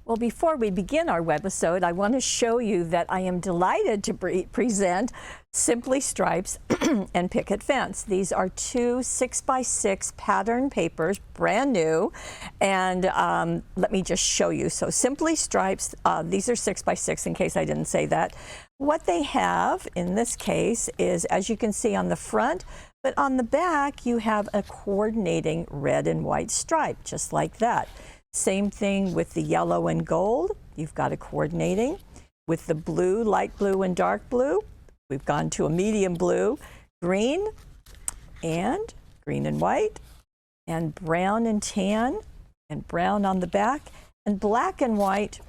Well, before we begin our webisode, I want to show you that I am delighted to present Simply Stripes and Picket Fence. These are two 6x6 pattern papers, brand new, and let me just show you. So Simply Stripes, these are 6x6 in case I didn't say that. What they have in this case is, as you can see on the front, but on the back you have a coordinating red and white stripe, just like that. Same thing with the yellow and gold. You've got a coordinating. With the blue, light blue and dark blue, we've gone to a medium blue, green and white, and brown and tan, and brown on the back, and black and white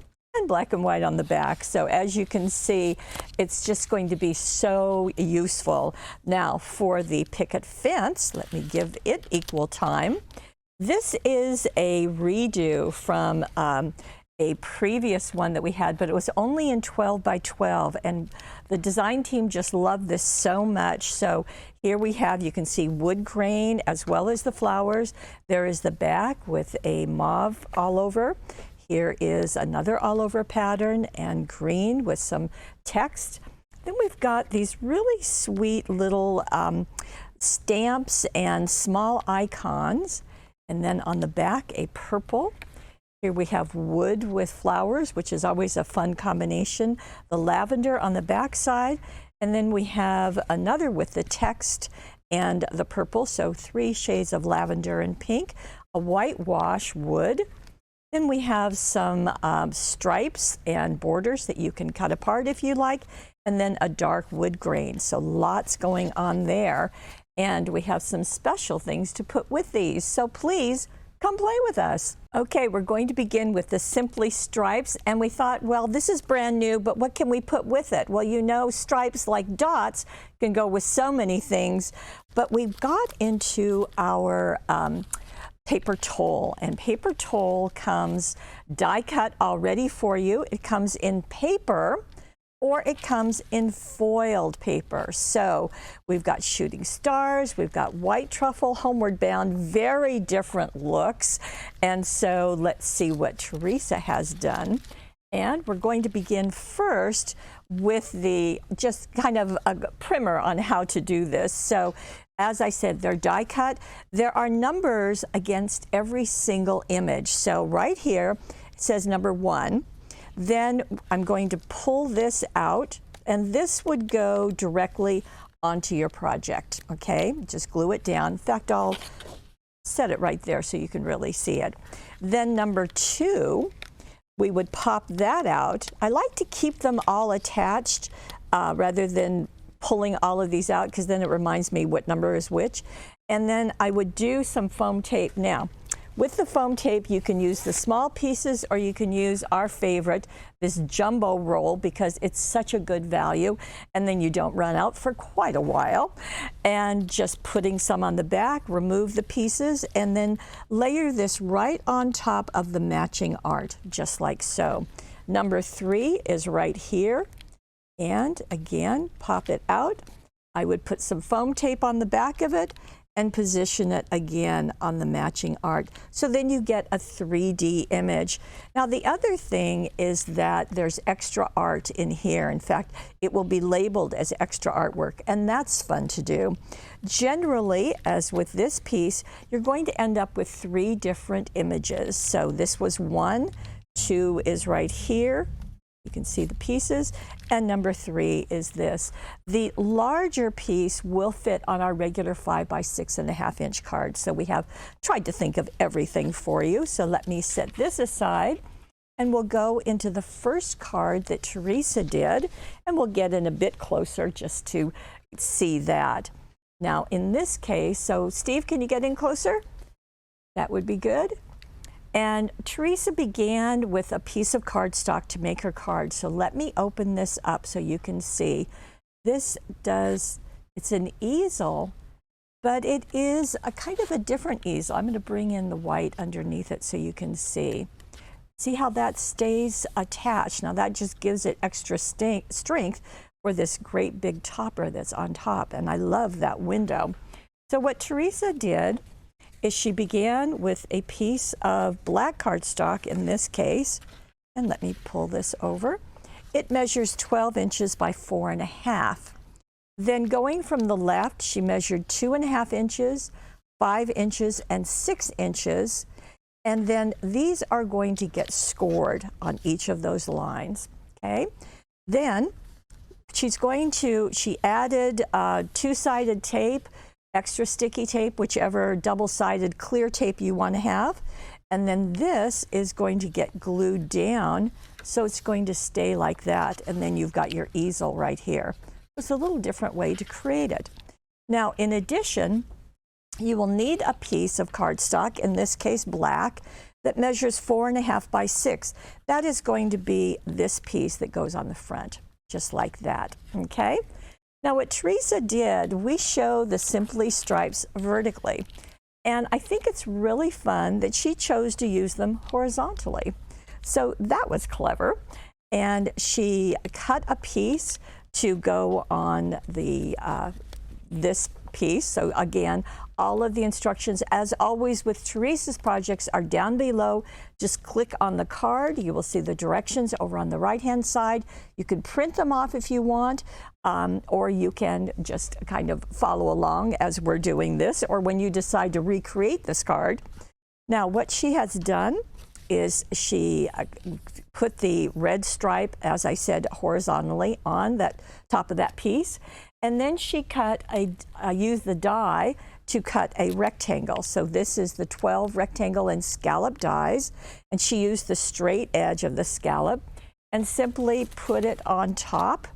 on the back. So as you can see, it's just going to be so useful. Now for the Picket Fence, let me give it equal time. This is a redo from a previous one that we had, but it was only in 12 by 12, and the design team just loved this so much. So here we have, you can see wood grain as well as the flowers. There is the back with a mauve all over. Here is another all over pattern and green with some text. Then we've got these really sweet little stamps and small icons. And then on the back, a purple. Here we have wood with flowers, which is always a fun combination. The lavender on the back side. And then we have another with the text and the purple. So 3 shades of lavender and pink. A whitewash wood. Then we have some stripes and borders that you can cut apart if you like. And then a dark wood grain. So lots going on there. And we have some special things to put with these. So please come play with us. Okay, we're going to begin with the Simply Stripes. And we thought, well, this is brand new, but what can we put with it? Well, you know, stripes like dots can go with so many things. But we got into our paper towel. And paper towel comes die cut already for you. It comes in paper, or it comes in foiled paper. So we've got shooting stars, we've got white truffle, Homeward Bound, very different looks. And so let's see what Teresa has done. And we're going to begin first with the just kind of a primer on how to do this. So as I said, they're die cut. There are numbers against every single image. So right here it says number 1. Then I'm going to pull this out, and this would go directly onto your project, okay? Just glue it down. In fact, I'll set it right there so you can really see it. Then number 2, we would pop that out. I like to keep them all attached rather than pulling all of these out, because then it reminds me what number is which. And then I would do some foam tape. Now, with the foam tape, you can use the small pieces, or you can use our favorite, this jumbo roll, because it's such a good value, and then you don't run out for quite a while. And just putting some on the back, remove the pieces, and then layer this right on top of the matching art, just like so. Number 3 is right here, and again, pop it out. I would put some foam tape on the back of it and position it again on the matching art. So then you get a 3D image. Now the other thing is that there's extra art in here. In fact, it will be labeled as extra artwork, and that's fun to do. Generally, as with this piece, you're going to end up with 3 different images. So this was 1, 2 is right here. You can see the pieces, and number 3 is this. The larger piece will fit on our regular 5 by 6.5 inch card. So we have tried to think of everything for you. So let me set this aside, and we'll go into the first card that Teresa did, and we'll get in a bit closer just to see that. Now in this case, so Steve, can you get in closer? That would be good. And Teresa began with a piece of cardstock to make her card. So let me open this up so you can see. This does, it's an easel, but it is a kind of a different easel. I'm going to bring in the white underneath it so you can see. See how that stays attached. Now that just gives it extra strength for this great big topper that's on top. And I love that window. So what Teresa did is she began with a piece of black cardstock in this case, And let me pull this over. It measures 12 inches by 4.5. Then going from the left, she measured 2.5 inches, 5 inches, and 6 inches. And then these are going to get scored on each of those lines, okay? Then she added two-sided tape, extra sticky tape, whichever double-sided clear tape you want to have. And then this is going to get glued down, so it's going to stay like that. And then you've got your easel right here. It's a little different way to create it. Now, in addition, you will need a piece of cardstock, in this case black, that measures 4.5 by 6. That is going to be this piece that goes on the front, just like that, okay? Now, what Teresa did, we show the Simply stripes vertically. And I think it's really fun that she chose to use them horizontally. So that was clever. And she cut a piece to go on the this piece. So again, all of the instructions, as always with Teresa's projects, are down below. Just click on the card. You will see the directions over on the right-hand side. You can print them off if you want, or you can just kind of follow along as we're doing this, or when you decide to recreate this card. Now, what she has done is she put the red stripe, as I said, horizontally on that top of that piece, and then she used the die to cut a rectangle. So this is the 12 rectangle and scallop dies, and she used the straight edge of the scallop and simply put it on top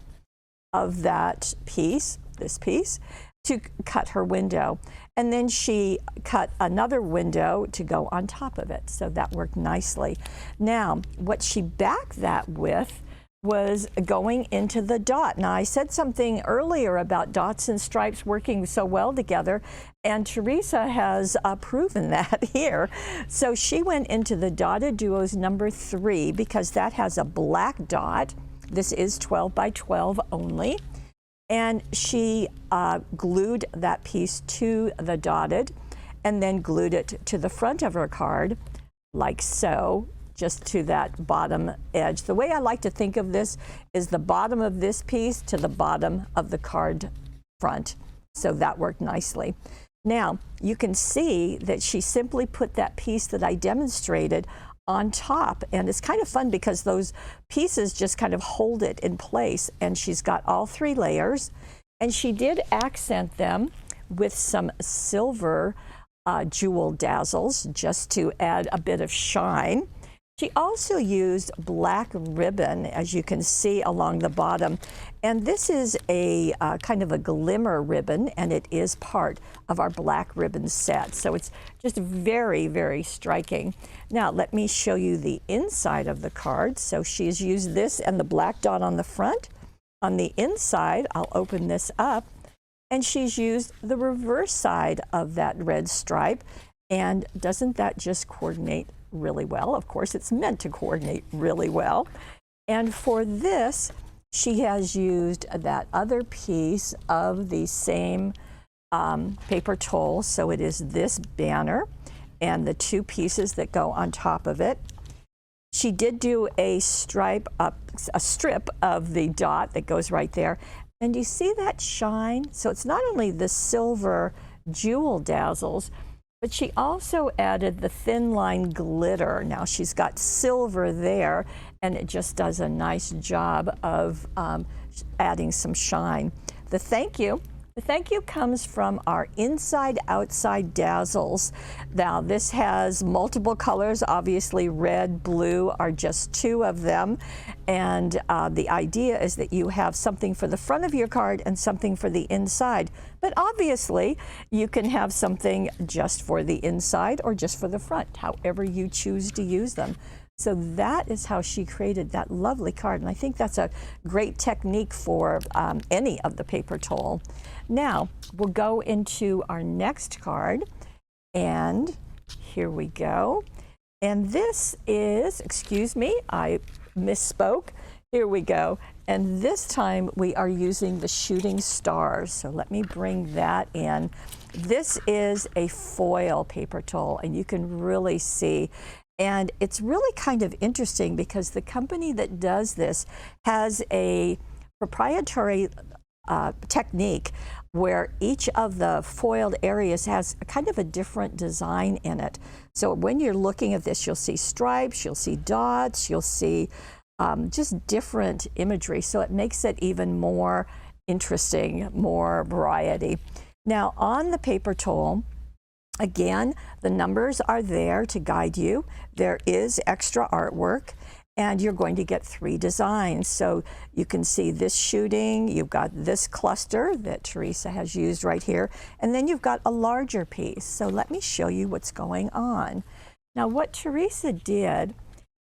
of that piece, this piece, to cut her window. And then she cut another window to go on top of it. So that worked nicely. Now, what she backed that with was going into the dot. Now, I said something earlier about dots and stripes working so well together, and Teresa has proven that here. So she went into the Dotted Duos number 3 because that has a black dot. This is 12 by 12 only. And she glued that piece to the dotted and then glued it to the front of her card, like so, just to that bottom edge. The way I like to think of this is the bottom of this piece to the bottom of the card front. So that worked nicely. Now, you can see that she simply put that piece that I demonstrated on top, and it's kind of fun because those pieces just kind of hold it in place, and she's got all 3 layers, and she did accent them with some silver jewel dazzles just to add a bit of shine. She also used black ribbon, as you can see along the bottom, and this is a kind of a glimmer ribbon, and it is part of our black ribbon set. So it's just very, very striking. Now let me show you the inside of the card. So she's used this and the black dot on the front. On the inside, I'll open this up, and she's used the reverse side of that red stripe. And doesn't that just coordinate really well? Of course, it's meant to coordinate really well. And for this, she has used that other piece of the same paper towel. So it is this banner and the 2 pieces that go on top of it. She did do a strip of the dot that goes right there. And you see that shine? So it's not only the silver jewel dazzles, but she also added the thin line glitter. Now she's got silver there, and it just does a nice job of adding some shine. The thank you comes from our Inside Outside Dazzles. Now this has multiple colors. Obviously red, blue are just 2 of them. And the idea is that you have something for the front of your card and something for the inside. But obviously you can have something just for the inside or just for the front, however you choose to use them. So that is how she created that lovely card, and I think that's a great technique for any of the paper towel. Now, we'll go into our next card, and here we go. And this is, excuse me, I misspoke. Here we go. And this time we are using the shooting stars. So let me bring that in. This is a foil paper towel, and you can really see. And it's really kind of interesting because the company that does this has a proprietary technique where each of the foiled areas has kind of a different design in it. So when you're looking at this, you'll see stripes, you'll see dots, you'll see just different imagery. So it makes it even more interesting, more variety. Now on the paper towel, again, the numbers are there to guide you. There is extra artwork, and you're going to get 3 designs. So you can see this shooting, you've got this cluster that Teresa has used right here, and then you've got a larger piece. So let me show you what's going on. Now what Teresa did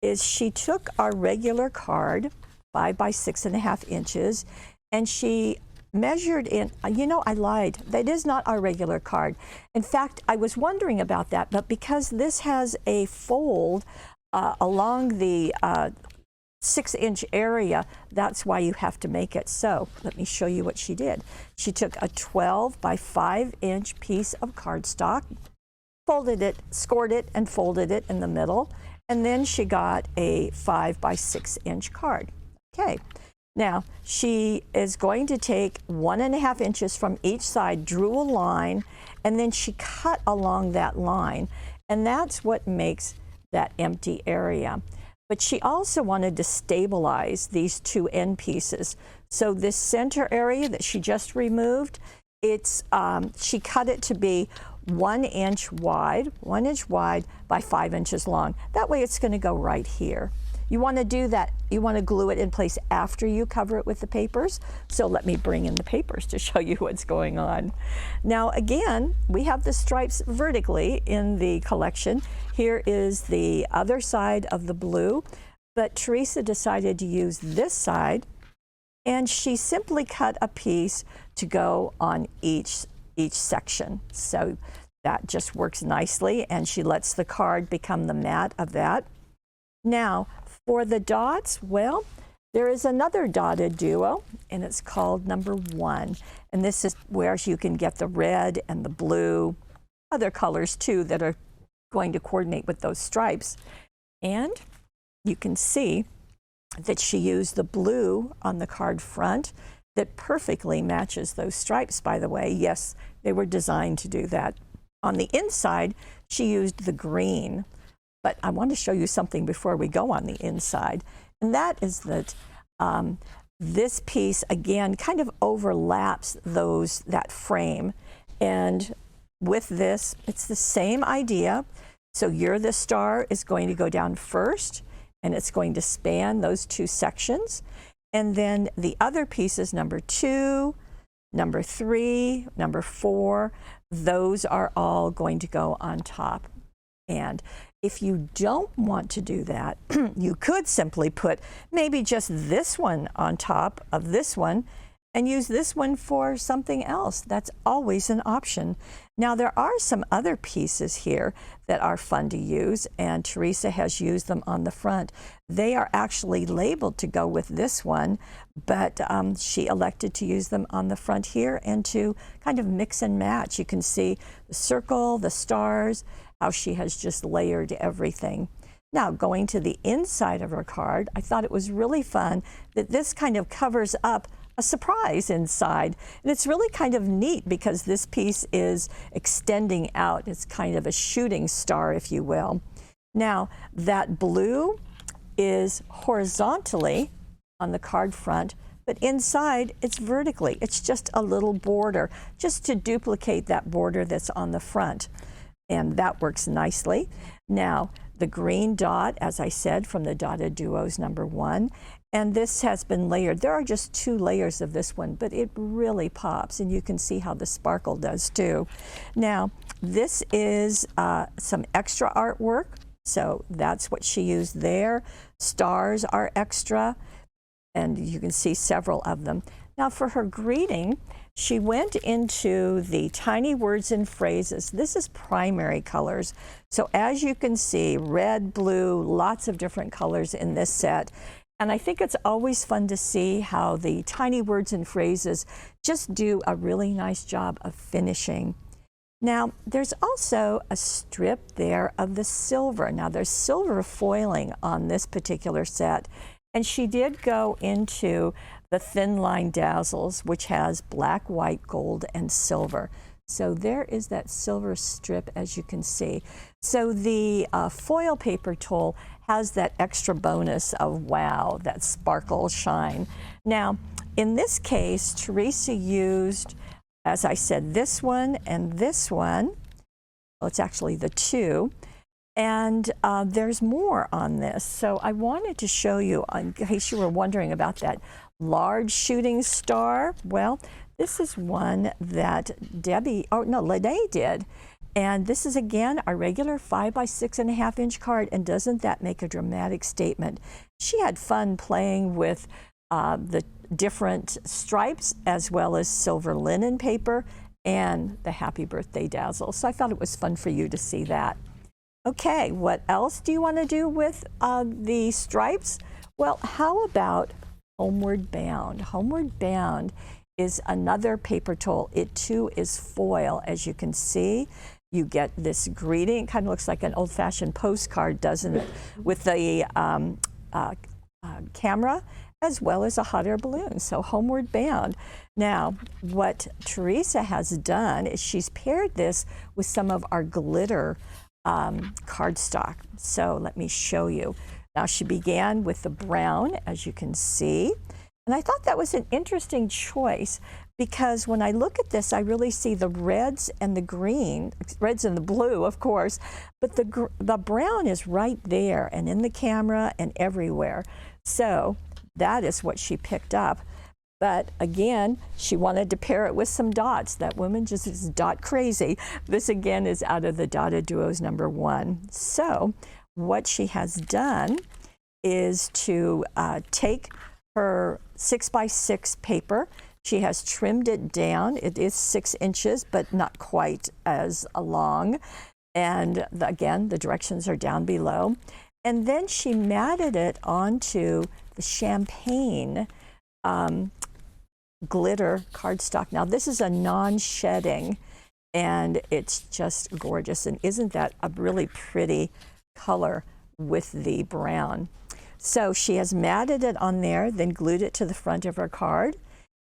is she took our regular card, 5 by 6.5 inches, and she measured in, you know, I lied. That is not our regular card. In fact, I was wondering about that, but because this has a fold along the 6-inch area, that's why you have to make it so. Let me show you what she did. She took a 12 by 5-inch piece of cardstock, folded it, scored it, and folded it in the middle, and then she got a 5 by 6-inch card. Okay. Now, she is going to take 1.5 inches from each side, drew a line, and then she cut along that line. And that's what makes that empty area. But she also wanted to stabilize these 2 end pieces. So this center area that she just removed, it's she cut it to be 1 inch wide by 5 inches long. That way it's going to go right here. You want to do that, you want to glue it in place after you cover it with the papers. So let me bring in the papers to show you what's going on. Now again, we have the stripes vertically in the collection. Here is the other side of the blue, but Teresa decided to use this side, and she simply cut a piece to go on each section. So that just works nicely, and she lets the card become the mat of that. Now, for the dots, well, there is another dotted duo, and it's called number 1. And this is where you can get the red and the blue, other colors too that are going to coordinate with those stripes. And you can see that she used the blue on the card front that perfectly matches those stripes, by the way. Yes, they were designed to do that. On the inside, she used the green. But I want to show you something before we go on the inside, and that is that this piece again kind of overlaps that frame, and with this it's the same idea. So the star is going to go down first, and it's going to span those 2 sections, and then the other pieces, number 2, number 3, number 4, those are all going to go on top. And if you don't want to do that, you could simply put maybe just this one on top of this one and use this one for something else. That's always an option. Now, there are some other pieces here that are fun to use, and Teresa has used them on the front. They are actually labeled to go with this one, but she elected to use them on the front here and to kind of mix and match. You can see the circle, the stars, how she has just layered everything. Now, going to the inside of her card, I thought it was really fun that this kind of covers up a surprise inside. And it's really kind of neat because this piece is extending out. It's kind of a shooting star, if you will. Now, that blue is horizontally on the card front, but inside it's vertically. It's just a little border, just to duplicate that border that's on the front. And that works nicely. Now, the green dot, as I said, from the dotted duos, number 1. And this has been layered. There are just 2 layers of this one, but it really pops, and you can see how the sparkle does too. Now, this is some extra artwork, so that's what she used there. Stars are extra, and you can see several of them. Now, for her greeting, she went into the tiny words and phrases. This is primary colors. So as you can see, red, blue, lots of different colors in this set. And I think it's always fun to see how the tiny words and phrases just do a really nice job of finishing. Now, there's also a strip there of the silver. Now, there's silver foiling on this particular set, and she did go into the thin line dazzles, which has black, white, gold, and silver. So there is that silver strip, as you can see. So the foil paper tool has that extra bonus of wow, that sparkle, shine. Now, in this case, Teresa used, as I said, this one and this one. Well, it's actually the two. And there's more on this. So I wanted to show you, in case you were wondering about that large shooting star. Well, this is one that Lene did. And this is, again, our regular 5 by 6.5 inch card. And doesn't that make a dramatic statement? She had fun playing with the different stripes, as well as silver linen paper and the Happy Birthday dazzle. So I thought it was fun for you to see that. Okay, what else do you want to do with the stripes? Well, how about Homeward Bound? Homeward Bound is another paper tool. It too is foil, as you can see. You get this greeting. It kind of looks like an old-fashioned postcard, doesn't it? With the camera, as well as a hot air balloon. So Homeward Bound. Now, what Teresa has done is she's paired this with some of our glitter cardstock. So let me show you. Now, she began with the brown, as you can see. And I thought that was an interesting choice, because when I look at this, I really see the reds and the green, reds and the blue, of course, but the brown is right there and in the camera and everywhere. So that is what she picked up. But again, she wanted to pair it with some dots. That woman just is dot crazy. This again is out of the Dotted Duos #1. So what she has done is to take her 6 by 6 paper. She has trimmed it down. It is 6 inches, but not quite as long. And again, the directions are down below. And then she matted it onto the champagne glitter cardstock. Now, this is a non-shedding, and it's just gorgeous. And isn't that a really pretty color with the brown? So she has matted it on there, then glued it to the front of her card.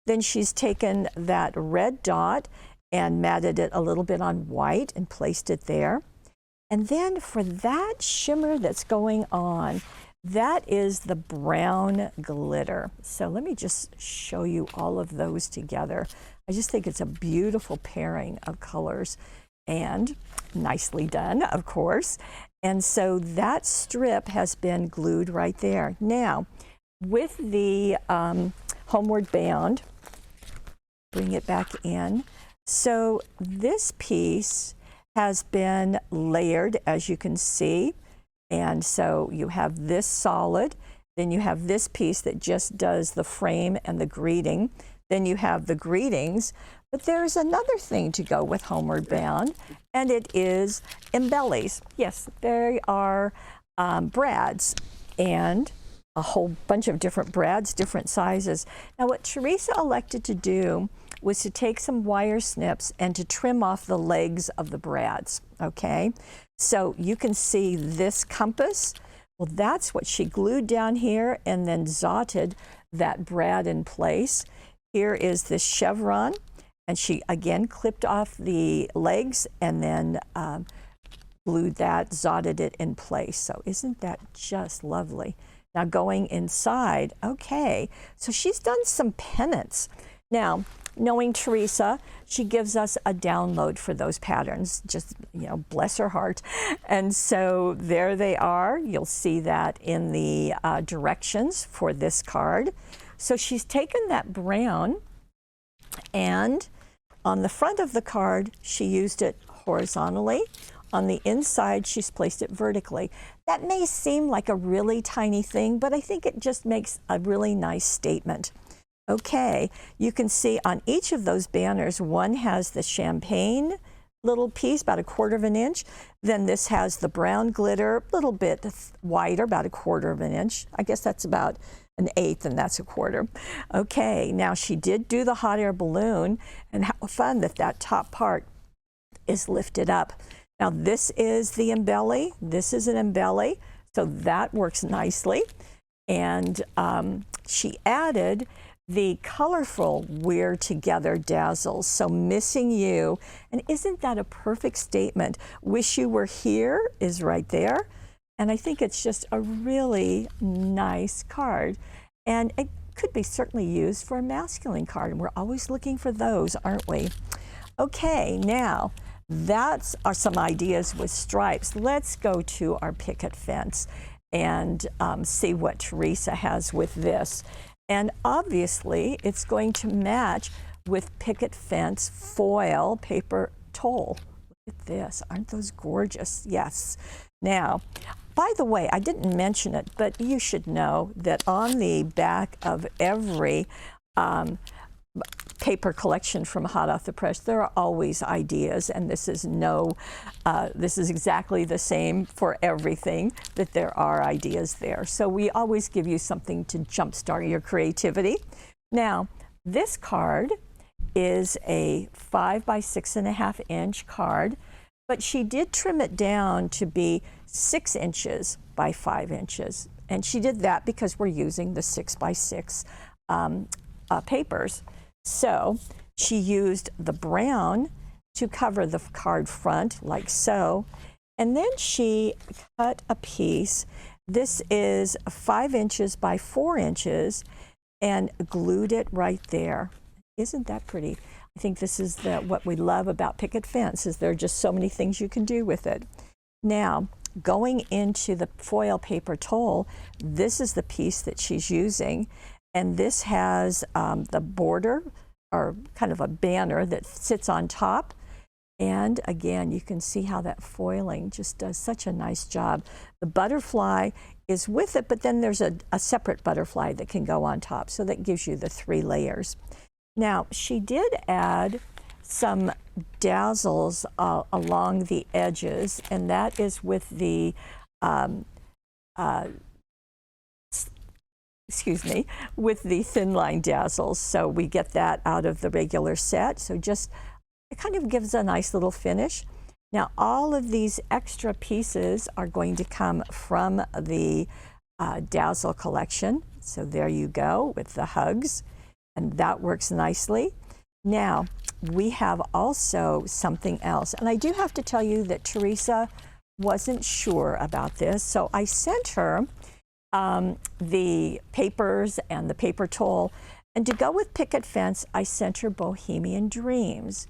Then she's taken that red dot and matted it a little bit on white and placed it there. And then for that shimmer that's going on, that is the brown glitter. So let me just show you all of those together. I just think it's a beautiful pairing of colors, and nicely done, of course. And so that strip has been glued right there. Now, with the Homeward Bound, bring it back in. So this piece has been layered, as you can see. And so you have this solid, then you have this piece that just does the frame and the greeting. Then you have the greetings. But there's another thing to go with Homeward Bound, and it is embellies. Yes, they are brads, and a whole bunch of different brads, different sizes. Now, what Teresa elected to do was to take some wire snips and to trim off the legs of the brads, okay? So you can see this compass. Well, that's what she glued down here and then zotted that brad in place. Here is this chevron, and she again clipped off the legs and then glued that, zotted it in place. So isn't that just lovely? Now going inside, okay, so she's done some pennants. Now, knowing Teresa, she gives us a download for those patterns, just, you know, bless her heart. And so there they are. You'll see that in the directions for this card. So she's taken that brown, and on the front of the card, she used it horizontally. On the inside, she's placed it vertically. That may seem like a really tiny thing, but I think it just makes a really nice statement. Okay, you can see on each of those banners, one has the champagne little piece, about 1/4 inch. Then this has the brown glitter, a little bit wider, about 1/4 inch. I guess that's about 1/8, and that's 1/4. Okay, now she did do the hot air balloon, and how fun that that top part is lifted up. Now this is the embelly. This is an embelly, so that works nicely. And she added the colorful We're Together dazzles, so Missing You. And isn't that a perfect statement? Wish You Were Here is right there. And I think it's just a really nice card. And it could be certainly used for a masculine card. And we're always looking for those, aren't we? Okay, now that's some ideas with stripes. Let's go to our picket fence and see what Teresa has with this. And obviously, it's going to match with picket fence foil paper towel. Look at this. Aren't those gorgeous? Yes. Now, by the way, I didn't mention it, but you should know that on the back of every paper collection from Hot Off the Press, there are always ideas, and this is this is exactly the same for everything, that there are ideas there. So we always give you something to jumpstart your creativity. Now, this card is a 5 by 6.5 inch card, but she did trim it down to be 6 inches by 5 inches. And she did that because we're using the 6 by 6 papers. So she used the brown to cover the card front, like so. And then she cut a piece. This is 5 inches by 4 inches and glued it right there. Isn't that pretty? I think this is what we love about picket fence, is there are just so many things you can do with it. Now, going into the foil paper towel, this is the piece that she's using. And this has the border, or kind of a banner that sits on top. And again, you can see how that foiling just does such a nice job. The butterfly is with it, but then there's a separate butterfly that can go on top. So that gives you the 3 layers. Now, she did add some dazzles along the edges, and that is with the with the thin line dazzles. So we get that out of the regular set. So just, it kind of gives a nice little finish. Now, all of these extra pieces are going to come from the dazzle collection. So there you go with the hugs, and that works nicely. Now, we have also something else. And I do have to tell you that Teresa wasn't sure about this. So I sent her the papers and the paper towel, and to go with picket fence, I sent her Bohemian Dreams.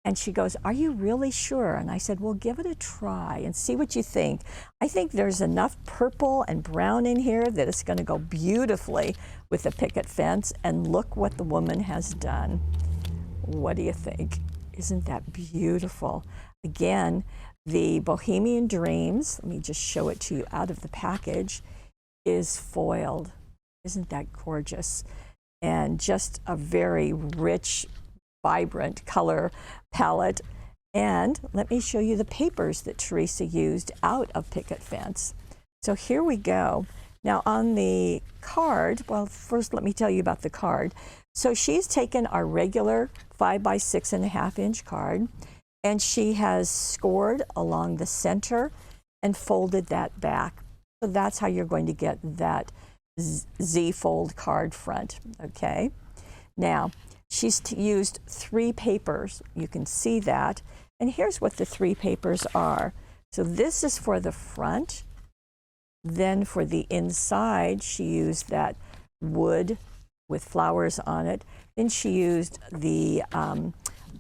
And she goes, "Are you really sure?" And I said, "Well, give it a try and see what you think." I think there's enough purple and brown in here that it's going to go beautifully with the picket fence. And look what the woman has done. What do you think? Isn't that beautiful? Again, the Bohemian Dreams, let me just show it to you out of the package, is foiled. Isn't that gorgeous? And just a very rich, vibrant color palette. And let me show you the papers that Teresa used out of picket fence. So here we go. Now on the card, well, first let me tell you about the card. So she's taken our regular 5 by 6.5 inch card, and she has scored along the center and folded that back. So that's how you're going to get that Z-fold card front, okay? Now, she's used 3 papers. You can see that. And here's what the 3 papers are. So this is for the front. Then for the inside, she used that wood with flowers on it. Then she used the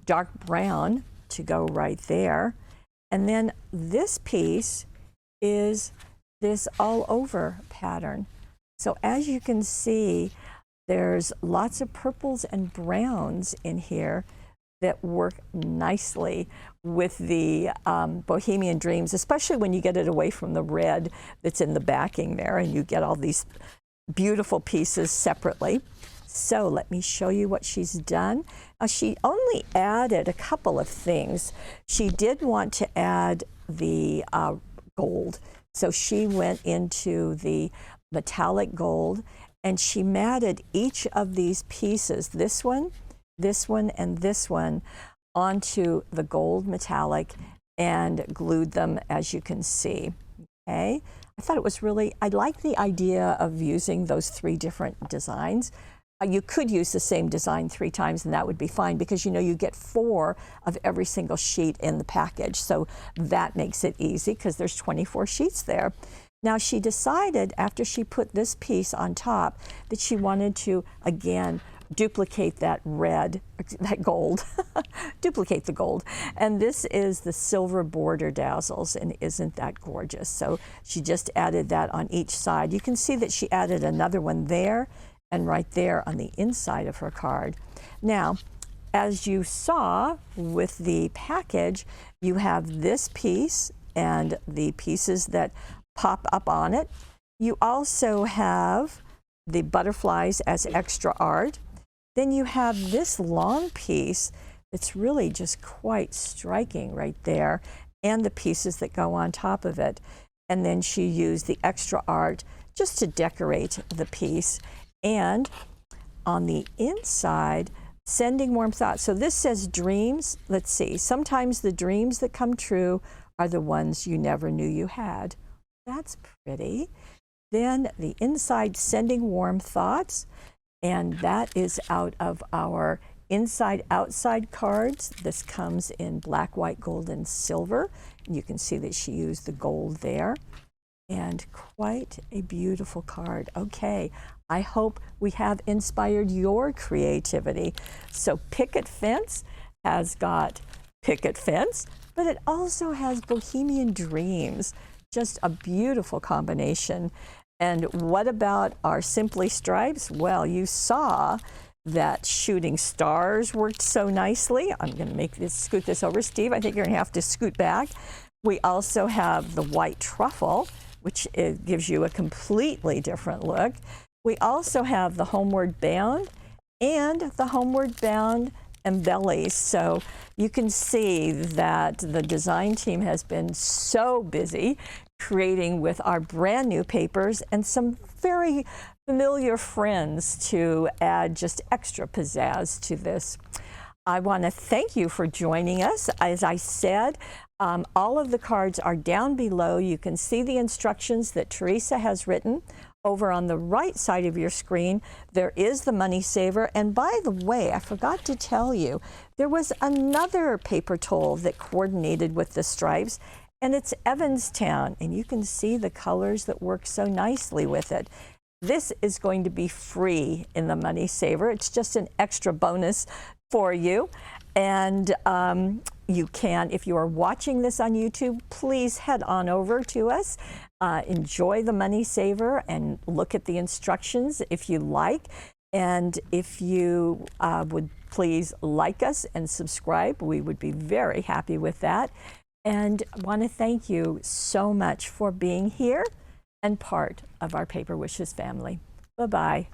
dark brown to go right there. And then this piece is this all over pattern. So as you can see, there's lots of purples and browns in here that work nicely with the Bohemian Dreams, especially when you get it away from the red that's in the backing there, and you get all these beautiful pieces separately. So let me show you what she's done. She only added a couple of things. She did want to add the gold. So she went into the metallic gold, and she matted each of these pieces, this one, and this one, onto the gold metallic and glued them, as you can see. Okay, I thought it was really, I like the idea of using those 3 different designs. You could use the same design 3 times and that would be fine, because you know you get 4 of every single sheet in the package. So that makes it easy because there's 24 sheets there. Now she decided, after she put this piece on top, that she wanted to again duplicate that red, that gold, duplicate the gold. And this is the silver border dazzles, and isn't that gorgeous? So she just added that on each side. You can see that she added another one there and right there on the inside of her card. Now, as you saw with the package, you have this piece and the pieces that pop up on it. You also have the butterflies as extra art. Then you have this long piece that's really just quite striking right there, and the pieces that go on top of it. And then she used the extra art just to decorate the piece. And on the inside, sending warm thoughts. So this says dreams. Let's see. Sometimes the dreams that come true are the ones you never knew you had. That's pretty. Then the inside, sending warm thoughts. And that is out of our inside outside cards. This comes in black, white, gold, and silver. You can see that she used the gold there. And quite a beautiful card. Okay, I hope we have inspired your creativity. So Picket Fence has got Picket Fence, but it also has Bohemian Dreams. Just a beautiful combination. And what about our Simply Stripes? Well, you saw that shooting stars worked so nicely. I'm going to make this, scoot this over. Steve, I think you're going to have to scoot back. We also have the white truffle, which gives you a completely different look. We also have the Homeward Bound and the Homeward Bound embellies. So you can see that the design team has been so busy creating with our brand new papers and some very familiar friends to add just extra pizzazz to this. I want to thank you for joining us. As I said, all of the cards are down below. You can see the instructions that Teresa has written. Over on the right side of your screen, there is the money saver. And by the way, I forgot to tell you, there was another paper toll that coordinated with the stripes, and it's Evanstown. And you can see the colors that work so nicely with it. This is going to be free in the money saver. It's just an extra bonus for you. And you can, if you are watching this on YouTube, please head on over to us. Enjoy the money saver and look at the instructions if you like. And if you would please like us and subscribe, we would be very happy with that. And I want to thank you so much for being here and part of our Paper Wishes family. Bye-bye.